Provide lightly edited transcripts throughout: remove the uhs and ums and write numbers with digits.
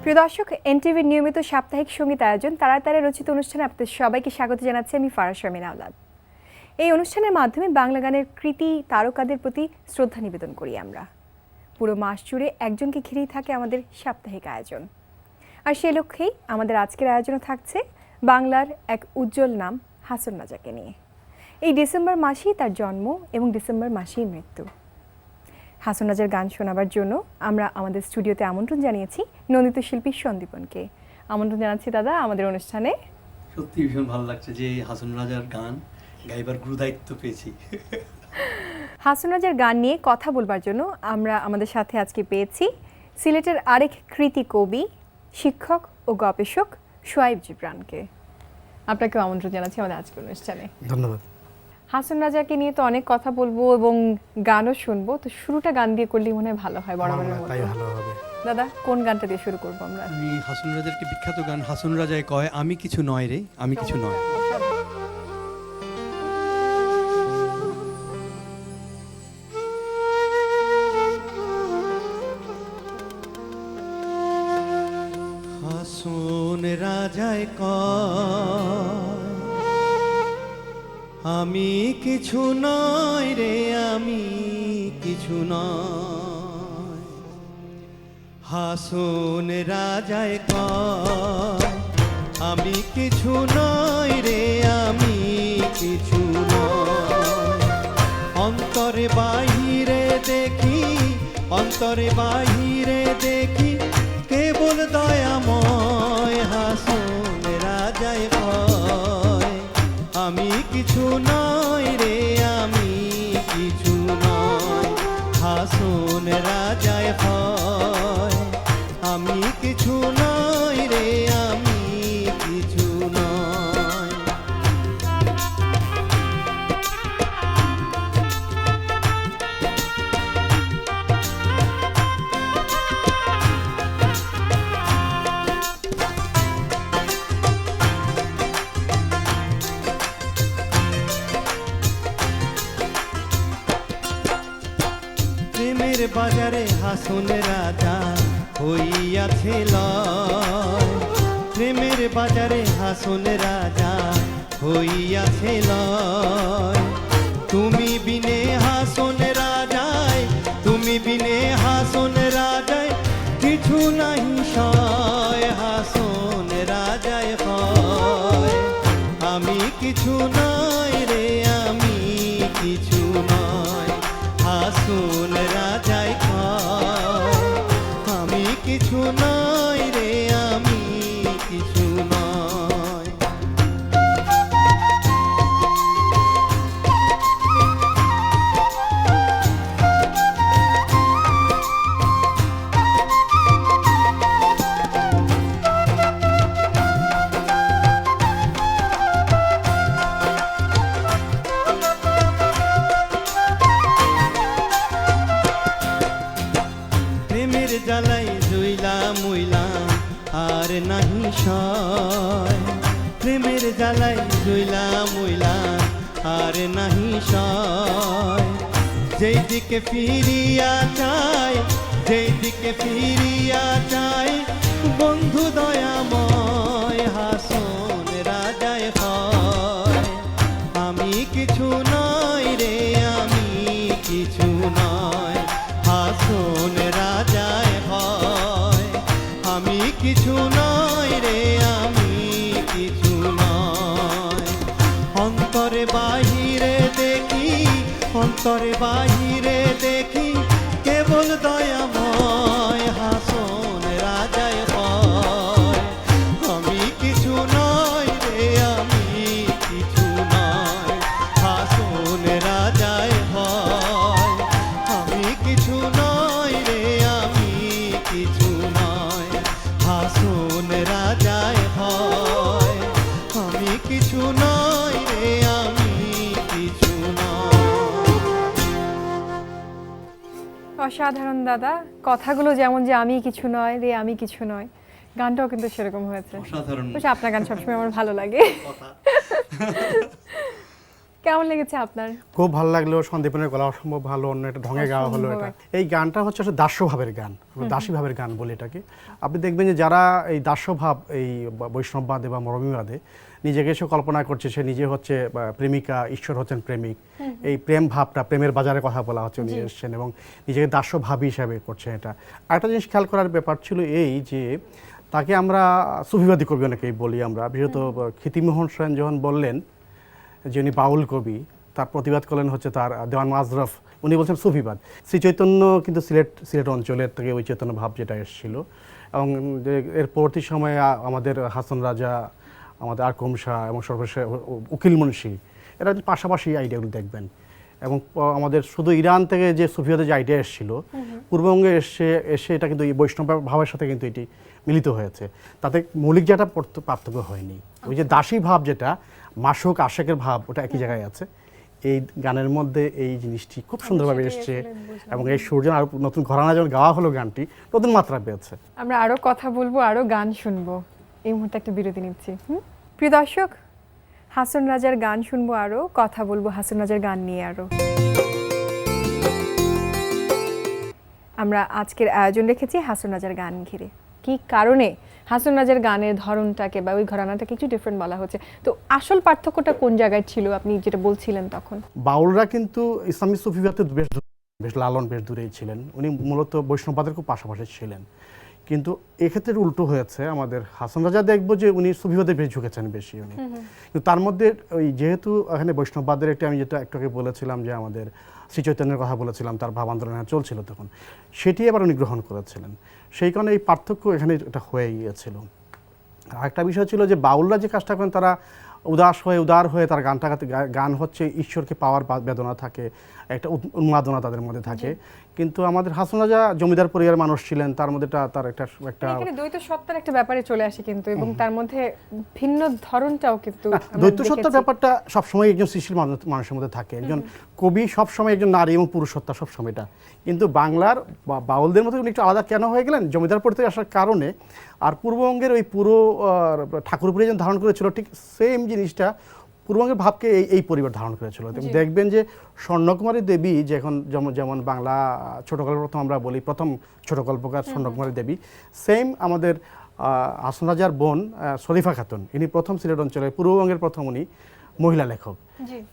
প্রিয় দর্শক, এনটিভির নিয়মিত সাপ্তাহিক সঙ্গীত আয়োজন তারাতারে রচিত অনুষ্ঠানে আপনাদের সবাইকে স্বাগত জানাচ্ছি আমি ফারাহ শারমিন আওলাদ। এই অনুষ্ঠানের মাধ্যমে বাংলা গানের কৃতি তারকাদের প্রতি শ্রদ্ধা নিবেদন করি আমরা। পুরো মাস জুড়ে একজনকে ঘিরেই থাকে আমাদের সাপ্তাহিক আয়োজন, আর সে লক্ষ্যেই আমাদের আজকের আয়োজনে থাকছে বাংলার এক উজ্জ্বল নাম হাসন রাজাকে নিয়ে। এই ডিসেম্বর মাসেই তার জন্ম এবং ডিসেম্বর মাসেই মৃত্যু। হাসন রাজার গান শোনাবার জন্য আমরা আমাদের স্টুডিওতে আমন্ত্রণ জানিয়েছি নন্দিত শিল্পী সন্দীপনকে। আমন্ত্রণ জানাচ্ছি দাদা আমাদের অনুষ্ঠানে। সত্যি ভীষণ ভালো লাগছে যে হাসন রাজার গান গাইবার গুরুদায়িত্ব পেয়েছি। হাসন রাজার গান নিয়ে কথা বলবার জন্য আমরা আমাদের সাথে আজকে পেয়েছি সিলেটের আরেক কৃতি কবি, শিক্ষক ও গবেষক সোহাইব জিবরানকে। আপনাকেও আমন্ত্রণ জানাচ্ছি আমাদের আজকের অনুষ্ঠানে। ধন্যবাদ। হাসন রাজাকে নিয়ে তো অনেক কথা বলবো এবং গানও শুনবো, তো শুরুটা গান দিয়ে করলেই মনে হয় ভালো হয় বরাবরের মতো। তাই ভালো হবে। দাদা কোন গানটা দিয়ে শুরু করবো আমরা? আমি হাসন রাজার একটি বিখ্যাত গান হাসন রাজায় কয় আমি কিছু নয় রে, আমি কিছু নয়। হাসন রাজায় কয় আমি কিছু নয় রে, আমি কিছু নয়। হাসন রাজায় কয় আমি কিছু নয় রে, আমি কিছু নয়। অন্তরে বাহিরে দেখি, অন্তরে বাহিরে দেখি কেবল দয়াময়। হাসন রাজায় কয় আমি কিছু নয় রে, আমি কিছু নয়। হাসন রাজায় কয় আমি কিছু নয় রে, আমি কিছু নয়। প্রেমের বাজারে হাসন রাজা হইয়াছে লয়। প্রেমের বাজারে হাসন রাজা হইয়াছে লয়। তুমি বিনে হাসন রাজায়, তুমি বিনে হাসন রাজায় কিছু নাহি সয়। হাসন রাজায় হয় আমি কিছু নয় রে, আমি কিছু নয়। হাসন রাজায় কয় আমি কিছু নয় রে, আমি কিছু নয়। প্রেমের জ্বালাই জইলাম মুইলাম আর নাহি সয়। প্রেমের জ্বালাই জইলাম মুইলাম আর নাহি সয়। যেই দিকে ফিরিয়া চাই, যেই দিকে ফিরিয়া চাই বন্ধু দয়াময়। হাসন রাজায় হয় আমি কিছু নয় রে, আমি কিছু নয়। হাসন রাজায় হয় আমি কিছু নয় রে, আমি কিছু নয়। অন্তরে বাহিরে দেখি, অন্তরে বাহিরে দেখি কেবল দয়াময়। হাসন রাজায় হয় আমি কিছু নয় রে, আমি কিছু নয়। হাসন রাজায় হয় আমি কিছু নয় রে, আমি কিছু নয়। হাসন রাজায় হয় আমি কিছু নয় রে, আমি কিছু নয়। অসাধারণ দাদা, কথাগুলো যেমন যে আমি কিছু নয় রে, আমি কিছু নয়, গানটাও কিন্তু সেরকম হয়েছে। অসাধারণ আপনার গান সবসময় আমার ভালো লাগে। কথা। কেমন লেগেছে আপনার? খুব ভালো লাগলো। সন্দীপনের গলা অসম্ভব ভালো, অন্য একটা ঢঙে গাওয়া হলো এটা। এই গানটা হচ্ছে আসলে দাস্যভাবের গান, দাসী ভাবের গান বলে এটাকে। আপনি দেখবেন যে যারা এই দাস্যভাব, এই বৈষ্ণববাদে বা মরমীবাদে নিজেকে সে কল্পনা করছে, সে নিজে হচ্ছে প্রেমিকা, ঈশ্বর হচ্ছেন প্রেমিক, এই প্রেম ভাবটা, প্রেমের বাজারে কথা বলা হচ্ছে, উনি এসছেন এবং নিজেকে দাস্যভাবী হিসাবে করছেন। এটা আরেকটা জিনিস খেয়াল করার ব্যাপার ছিল এই যে তাকে আমরা সুফিবাদী কবি অনেকেই বলি আমরা, বিশেষত খ্যাতিমোহন সেন যখন বললেন যে উনি বাউল কবি, তার প্রতিবাদ করলেন হচ্ছে তার দেওয়ান মাজরফ, উনি বলছেন সুফিবাদ। শ্রী চৈতন্য কিন্তু সিলেট অঞ্চলের থেকে ওই চৈতন্য ভাব যেটা এসেছিল, এবং এর পরবর্তী সময়ে আমাদের হাসান রাজা, আমাদের আরকম শাহ এবং সর্বশেষ উকিল মুন্সি, এরা পাশাপাশি আইডিয়াগুলো দেখবেন। এবং আমাদের শুধু ইরান থেকে যে সুফিবাদের যে আইডিয়া এসেছিল, পূর্ববঙ্গে এসে এটা কিন্তু এই বৈষ্ণব ভাবের সাথে কিন্তু এটি মিলিত হয়েছে, তাতে মৌলিক যেটা পার্থক্য হয়নি। ওই যে দাসী ভাব, যেটা মাসুক আশেকের ভাব, ওটা একই জায়গায় আছে। এই গানের মধ্যে এই জিনিসটি খুব সুন্দরভাবে এসছে, এবং এই সূর্য আরো নতুন ঘরানা যখন গাওয়া হলো, গানটি নতুন মাত্রা পেয়েছে। আমরা আরো কথা বলবো, আরো গান শুনবো। এই মুহূর্তে একটা বিরতি নিচ্ছি। প্রিয় দর্শক, হাসন রাজার গান শুনবো, আরো কথা বলবো হাসন রাজার গান নিয়ে আরো। আমরা আজকের আয়োজন রেখেছি হাসন রাজার গান ঘিরে। কি কারণে হাসন রাজার গানের ধরনটাকে বা ওই ঘরানাটাকে একটু ডিফারেন্ট বলা হচ্ছে, তো আসল পার্থক্যটা কোন জায়গায় ছিল আপনি যেটা বলছিলেন তখন? বাউলরা কিন্তু ইসলামী সুফিবাদের বেশ লালন, বেশ দূরেই ছিলেন। উনি মূলত বৈষ্ণববাদের খুব পাশাপাশি ছিলেন, কিন্তু এক্ষেত্রে উল্টো হয়েছে। আমাদের হাসান রাজা দেখবো যে উনি সুফিবাদে বেশ ঝুঁকেছেন বেশি উনি, কিন্তু তার মধ্যে ওই যেহেতু এখানে বৈষ্ণববাদের একটা, আমি যেটা একটু আগে বলেছিলাম যে আমাদের শ্রী চৈতন্যের কথা বলেছিলাম, তার ভাব আন্দোলন চলছিল তখন, সেটি আবার উনি গ্রহণ করেছিলেন। সেই কারণে এই পার্থক্য এখানে এটা হয়ে গিয়েছিল। আরেকটা বিষয় ছিল যে বাউলরা যে কাজটা করেন, তারা উদার হয়ে তার গান হচ্ছে ঈশ্বরকে পাওয়ার বেদনা থাকে, একটা উন্মাদনা তাদের মধ্যে থাকে। কিন্তু আমাদের হাসান রাজা জমিদার পরিবারের মানুষ ছিলেন, তার মধ্যে তার একটা এখানে দ্বৈত সত্তার একটা ব্যাপারে চলে আসে কিন্তু, এবং তার মধ্যে ভিন্ন ধরনটাও কিন্তু দ্বৈত সত্তার ব্যাপারটা সবসময় একজন সৃষ্টির মানুষের মধ্যে থাকে। একজন কবি সবসময় একজন নারী এবং পুরুষ সত্তা সবসময়টা, কিন্তু বাংলার বাউলদের মধ্যে উনি একটু আলাদা কেন হয়ে গেলেন জমিদার পরিবার থেকে আসার কারণে। আর পূর্ববঙ্গের ওই পুরো ঠাকুরপুরে যেন ধারণ করেছিল, ঠিক সেম জিনিসটা পূর্ববঙ্গের ভাবকে এই পরিবার ধারণ করেছিল। দেখবেন যে স্বর্ণকুমারী দেবী, যেমন বাংলা ছোট গল্প প্রথম আমরা বলি, প্রথম ছোট গল্পকার স্বর্ণকুমারী দেবী, সেম আমাদের হাসন রাজার বোন শরীফা খাতুন, ইনি প্রথম সিলেট অঞ্চলের পূর্ববঙ্গের প্রথম উনি মহিলা লেখক।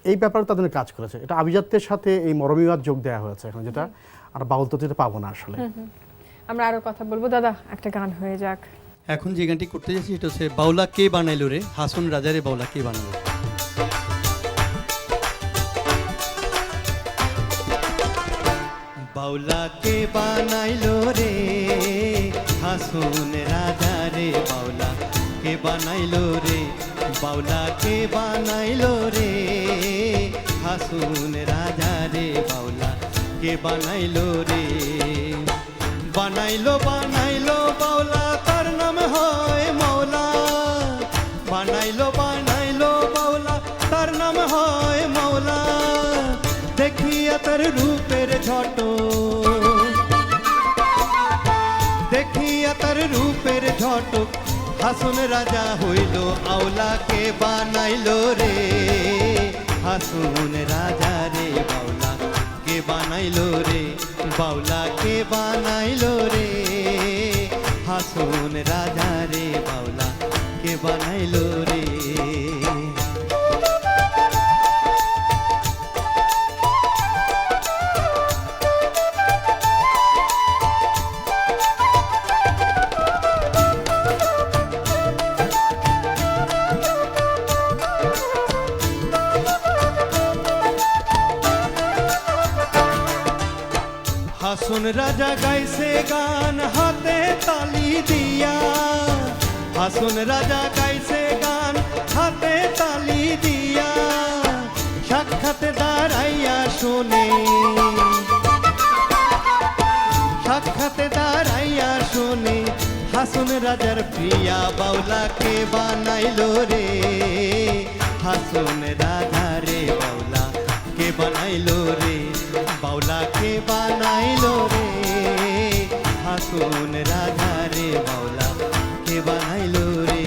এই ব্যাপারে তাদের কাজ করেছে। এটা আভিজাত্যের সাথে এই মরমীবাদ যোগ দেওয়া হয়েছে এখন, যেটা আর বাউল তো যেটা পাবো না আসলে। আমরা আরো কথা বলবো। দাদা, একটা গান হয়ে যাক। এখন যে গানটি করতে যাচ্ছি সেটা হচ্ছে বাউলা কে বানাইলো রে, হাসন রাজারে বাউলা কে বানালো। বাউলা কে বানাইলো রে, হাসন রাজারে বাউলা কে বানাইলো রে, বাউলা কে বানাইলো রে, হাসন রাজারে বাউলা কে বানাইলো রে। বানাইলো বানাইলো বাউলা, তার নাম হয় মৌলা। বানাইলো বানাইলো বাউলা, তার নাম হয় মৌলা। দেখিয়া তার রূপের ঝট, দেখিয়া তার রূপের ঝটক, হাসন রাজা হইল আওলা কে বানাইলো রে, হাসন রাজা রে বাউলা কে বানাইলো রে, বাউলা কে বানাইলো রে, হাসন রাজা রে বাউলা কে বানাইলো রে। হাসন রাজা গাইছে গান হাতে তালি দিয়া, হাসন রাজা গাইছে গান হাতে তালি দিয়া, সাক্ষাতে দাঁড়াইয়া শোনে, সাক্ষাতে দাঁড়াইয়া শোনে, হাসন রাজার প্রিয়া বাউলা কে বানাইলো রে, হাসন রাজা রে বাউলা কে বানাইলো রে, বাউলা কে বানাইলো রে, হাসন রাজা রে বাউলা কে বানাইলো রে।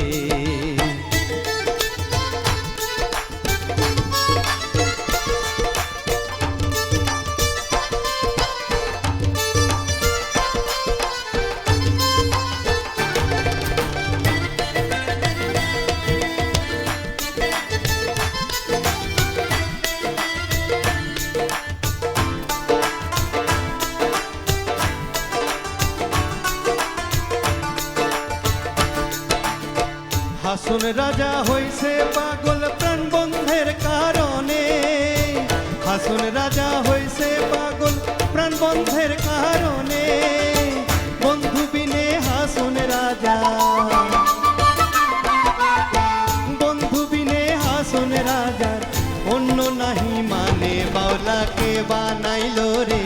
হাসন রাজা হইছে পাগল প্রাণ বন্ধের কারণে, হাসন রাজা হইছে পাগল প্রাণ বন্ধের কারণে, বন্ধু বিনে হাসন রাজা, বন্ধু বিনে হাসন রাজার অন্য নাহি মানে, বাউলাকে বানাইলো রে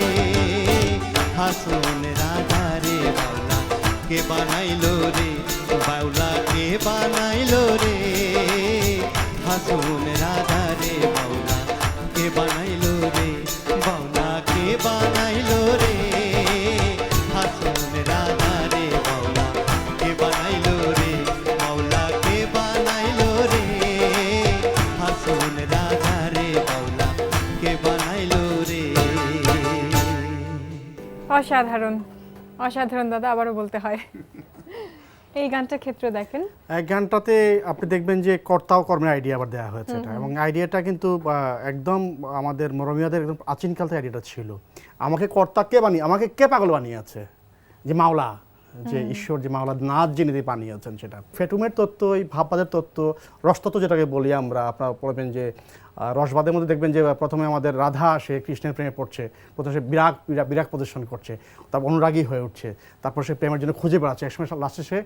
হাসন রাজা রে, বাউলা কে বানাইলো রে, বাউলা কে বানাইলো রে হাসন রাজা রে, বাউলা কে বানাইলো রে, বাউলা কে বানাইলো রে হাসন রাজা রে, বাউলা কে বানাইলো রে, বাউলা কে বানাইলো রে হাসন রাজা রে, বাউলা কে বানাইলো রে। অসাধারণ, অসাধারণ দাদা, আবারও বলতে হয়। এই গানটার ক্ষেত্রে দেখেন, এক গানটাতে আপনি দেখবেন যে কর্তা ও কর্মের আইডিয়া আবার দেওয়া হয়েছে এটা, এবং আইডিয়াটা কিন্তু একদম আমাদের মরমিয়াদের একদম প্রাচীনকাল থেকে আইডিয়াটা ছিল। আমাকে কর্তা কে বানিয়ে, আমাকে কে পাগল বানিয়েছে, যে মাওলা, যে ঈশ্বর, যে মাওলা নাচ জেনে দিয়ে বানিয়েছেন, সেটা ফেটুমের তত্ত্ব, এই ভাববাদের তত্ত্ব, রসতত্ত্ব যেটাকে বলি আমরা। আপনারা পড়বেন যে রসবাদের মধ্যে দেখবেন যে প্রথমে আমাদের রাধা সে কৃষ্ণের প্রেমে পড়ছে, প্রথমে সে বিরাগ বিরাগ প্রদর্শন করছে, তারপর অনুরাগী হয়ে উঠছে, তারপর সে প্রেমের জন্য খুঁজে বেড়াচ্ছে, একসময় লাস্টে সে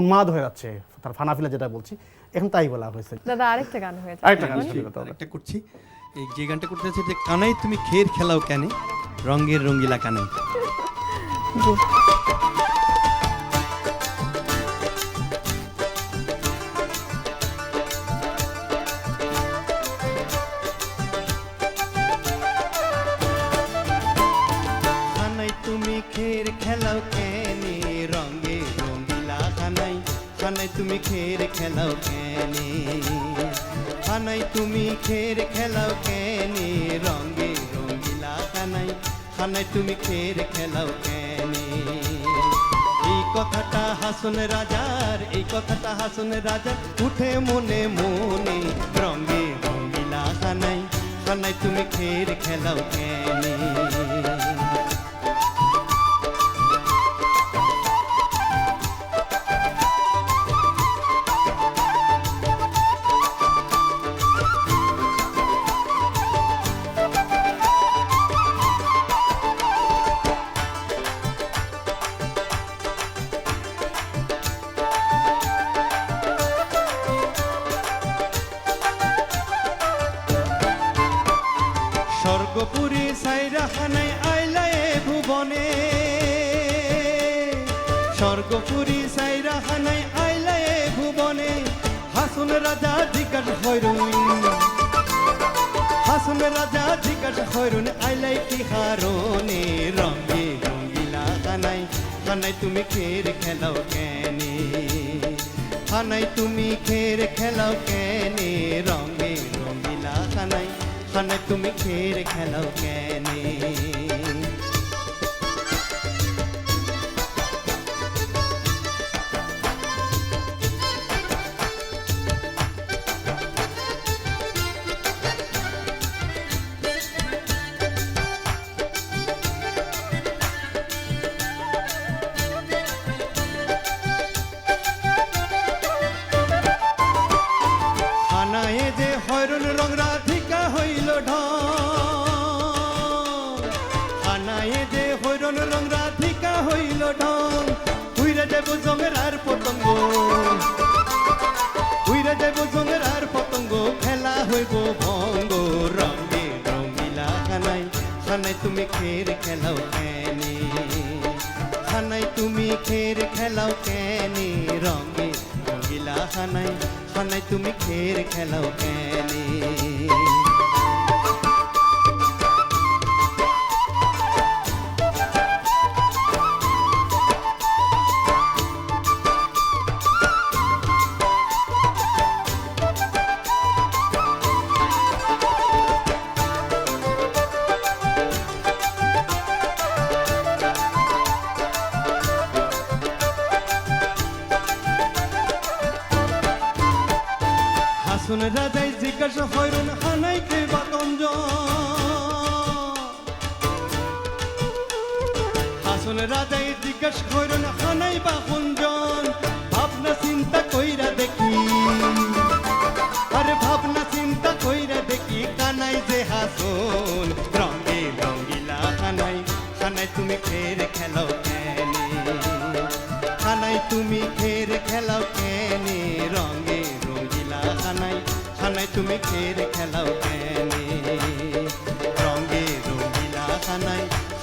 উন্মাদ হয়ে যাচ্ছে, তার ফানাফিলা যেটা বলছি, এখন তাই বলা হয়েছে। দাদা আরেকটা গান হয়েছে, আরেকটা গান একটা করছি, এই যে গানটা করতেছে যে কানাই তুমি খের খেলাও কেন, রঙের রঙ্গিলা কানাই। খানাই তুমি খের খেলাও কেনে, রঙে রঙ্গিলা খানাই, খানাই তুমি খের খেলাও কেনে, খানাই তুমি খের খেলাও কেনে, রঙে রঙ্গিলা খানাই, খানাই তুমি খের খেলাও কেনে। এই কথাটা হাসন রাজার, এই কথাটা হাসন রাজার উঠে মনে মনে, রঙে রঙ্গিলা খানাই, খানাই তুমি খের খেলাও কেনে। স্বর্গপুরী সাইরা খানাই আইলায়ে ভুবনে, স্বর্গপুরী সাইরা খানাই আইলায়ে ভুবনে, হাসন রাজা জিজ্ঞাসা হইরুন, হাসন রাজা জিজ্ঞাসা হইরুন আইলাই কি হারনে, রঙে রঙ্গিলা খানাই, খানাই তুমি খের খেলাও কেনে, খানাই তুমি খের খেলাও কেনে, রঙে রঙ্গিলা খানাই, খানাই তুমি খের খেলাও কেনে। খানায় যে হরণ রং রাধিকা হইল ঢং, খানায় যে হরণ রং রাধিকা হইল ঢং, উইরে দেব জঙ্গের আর পতঙ্গ, উইরে দেব জঙ্গের আর পতঙ্গ, খেলা হইব ভঙ্গ, রঙে রঙ্গিলা খানাই, খানাই তুমি খের খেলাও কেনে, খানাই তুমি খের খেলাও কেনে, রঙে রঙ্গিলা খানাই, খানাই তুমি খের খেলাও কেনে। হাসন রাজাই জিজ্ঞাসা হইরুন হানাই কে বাতঞ্জ, হাসন রাজাই জিজ্ঞাসা হইরুন হানাই বা কুঞ্জন, ভাবনা চিন্তা কইরা দেখি,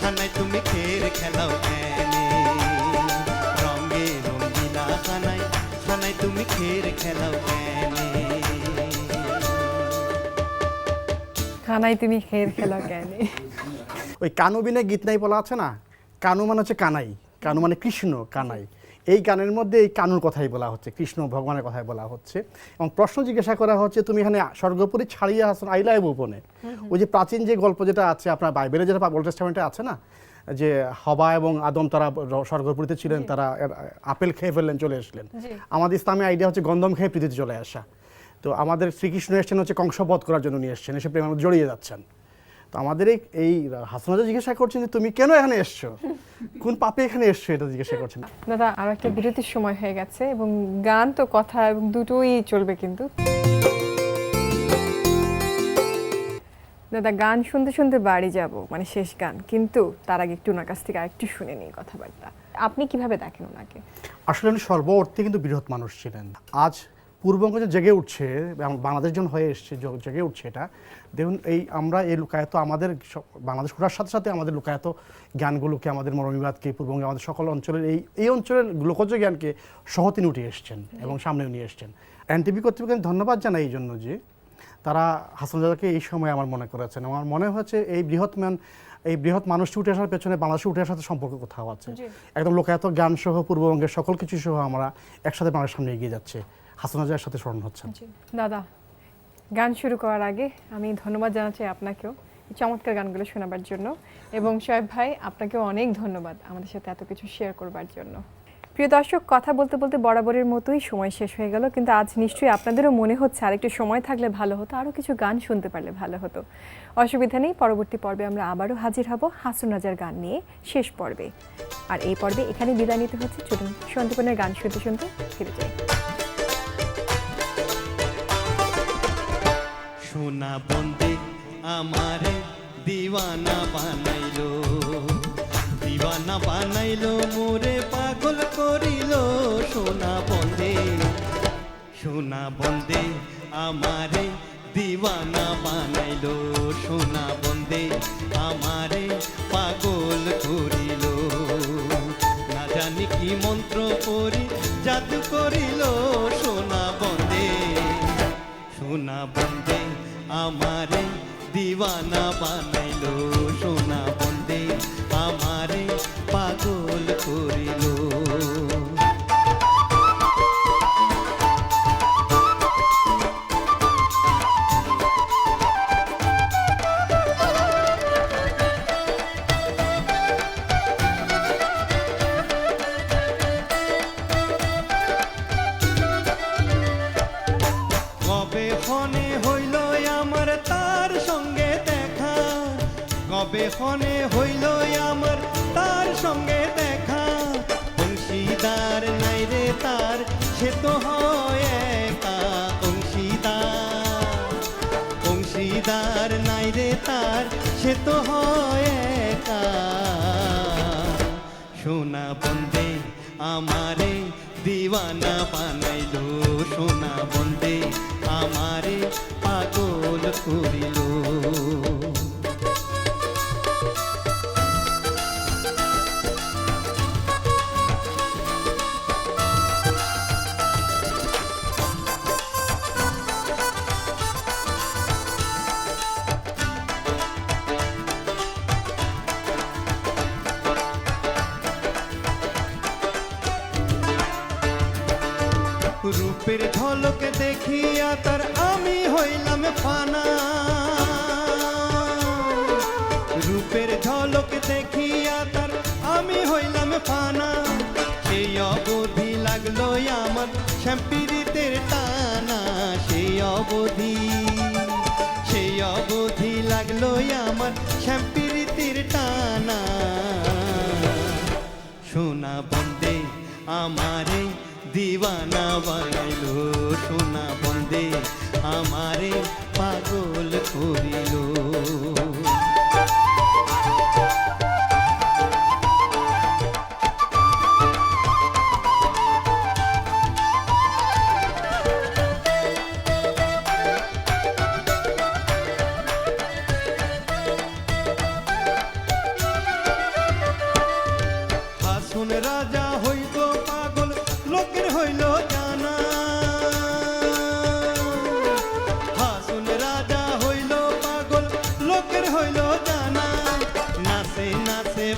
খানায় তুমি খের খেলাও কেনে রঙে রঙিলা খানায় খানায় তুমি খের খেলাও কেনে খানায় তুমি খের খেলাও কেন? ওই কানু বিনে গীত নাই বলা আছে না, কানু মানে হচ্ছে কানাই, কানু মানে কৃষ্ণ, কানাই। এই গানের মধ্যে এই কানুর কথাই বলা হচ্ছে, কৃষ্ণ ভগবানের কথাই বলা হচ্ছে। এবং প্রশ্ন জিজ্ঞাসা করা হচ্ছে তুমি এখানে স্বর্গপুরী ছাড়িয়া আসন আইলাই গোপনে। ওই যে প্রাচীন যে গল্প যেটা আছে আপনার বাইবেলে, যেটা ওল্ড টেস্টামেন্টে আছে না, যে হবা এবং আদম তারা স্বর্গপুরীতে ছিলেন, তারা আপেল খেয়ে ফেললেন, চলে আসলেন। আমাদের ইসলামী আইডিয়া হচ্ছে গন্ধম খেয়ে পৃথিবীতে চলে আসা। তো আমাদের শ্রীকৃষ্ণ এসছেন হচ্ছে কংসবধ করার জন্য নিয়ে এসছেন, এসে প্রেমের মধ্যে জড়িয়ে যাচ্ছেন। তো আমাদের এই হাসনাজা জিজ্ঞাসা করছেন যে তুমি কেন এখানে এসছো, কোন পাপে এখানে এসছো, এটা জিজ্ঞাসা করছেন। দাদা আর একটা বিরতির সময় হয়ে গেছে এবং গান তো কথা এবং দুটোই চলবে কিন্তু। দাদা গান শুনতে শুনতে বাড়ি যাব, মানে শেষ গান, কিন্তু তার আগে একটু ওনার কাছ থেকে আরেকটু শুনে নিই কথাবার্তা। আপনি কিভাবে দেখেন ওনাকে? আসলে উনি সর্ব অর্থে কিন্তু বৃহৎ মানুষ ছিলেন। আজ পূর্ববঙ্গ যে জেগে উঠছে, বাংলাদেশ যখন হয়ে এসছে, জেগে উঠছে, এটা দেখুন এই আমরা এই লুকায়ত আমাদের বাংলাদেশ ঘোরার সাথে সাথে আমাদের লুকায়ত জ্ঞানগুলোকে, আমাদের মরমিবাদকে, পূর্ববঙ্গে আমাদের সকল অঞ্চলের এই অঞ্চলের লোকজ জ্ঞানকে সহ তিনি উঠে এসছেন এবং সামনেও নিয়ে এসছেন। এনটিভি কর্তৃপক্ষকে ধন্যবাদ জানাই এই জন্য যে তারা হাসানজাদাকে এই সময় আমার মনে করেছেন। আমার মনে হচ্ছে এই বৃহৎ মানুষটি উঠে আসার পেছনে বাংলাদেশে উঠে আসার সাথে সম্পর্ক কোথাও আছে। একদম লোকায়ত জ্ঞান সহ পূর্ববঙ্গের সকল কিছু সহ আমরা একসাথে বাংলাদেশের সামনে এগিয়ে যাচ্ছে, হাসানজাদার সাথে স্মরণ হচ্ছে। দাদা গান শুরু করার আগে আমি ধন্যবাদ জানাচ্ছি আপনাকেও এই চমৎকার গানগুলো শোনাবার জন্য, এবং শোয়েব ভাই আপনাকেও অনেক ধন্যবাদ আমাদের সাথে এত কিছু শেয়ার করবার জন্য। প্রিয় দর্শক, কথা বলতে বলতে বরাবরের মতোই সময় শেষ হয়ে গেল, কিন্তু আজ নিশ্চয়ই আপনাদেরও মনে হচ্ছে আর একটু সময় থাকলে ভালো হতো, আরও কিছু গান শুনতে পারলে ভালো হতো। অসুবিধা নেই, পরবর্তী পর্বে আমরা আবারও হাজির হব হাসন রাজার গান নিয়ে শেষ পর্বে। আর এই পর্বে এখানে বিদায় নিতে হচ্ছে। চলুন সন্দীপনের গান শুনতে শুনতে ফিরে যাই। সোনা বন্দে আমারে দিওয়ানা বানাইলো, দিওয়ানা বানাইলো, মোরে পাগল করিলো। সোনা বন্দে আমারে দিওয়ানা বানাইলো, সোনা বন্দে আমারে পাগল করিলো। না জানি কি মন্ত্র পড়ি জাদু করিলো। সোনা বন্দে আমারে দিওয়ানা বানাইলো, সোনা বন্দে আমারে পাগল করিলো। কবে ফোনে হইল আমার তার সঙ্গে দেখা, কবে ফোনে হইল আমার তার সঙ্গে দেখা। অংশীদার নাই রে তার, সে তো হয় একা। অংশীদার নাই রে তার, সে তো হয় একা। সোনা বন্দে আমারে দিওয়ানা বানাইলো, সোনা বন্দে আমারে পাগল করিল। রূপের ঝলক দেখিয়া তার আমি হইলাম ফানা, রূপের ঝলক দেখিয়া তার আমি হইলাম ফানা। সেই অবধি লাগলো আমার শ্যাম্পিরিতের টানা, সেই অবধি লাগলো আমার শ্যাম্পিরিতের টানা। সোনা বন্দে আমারে দিওয়ানা বানাইলো, সোনা বন্দে আমারে পাগল করিলো।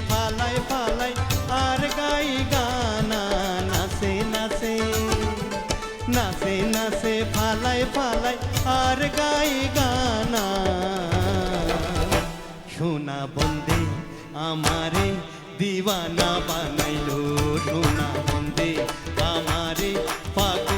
ফালাই ফালাই আর গাই গানা নাচে নাচে নাচে নাচে ফালাই ফালাই আর গাই গানা সোনা বন্দে আমারে দিওয়ানা বানাইলো সোনা বন্দে আমারে পাগল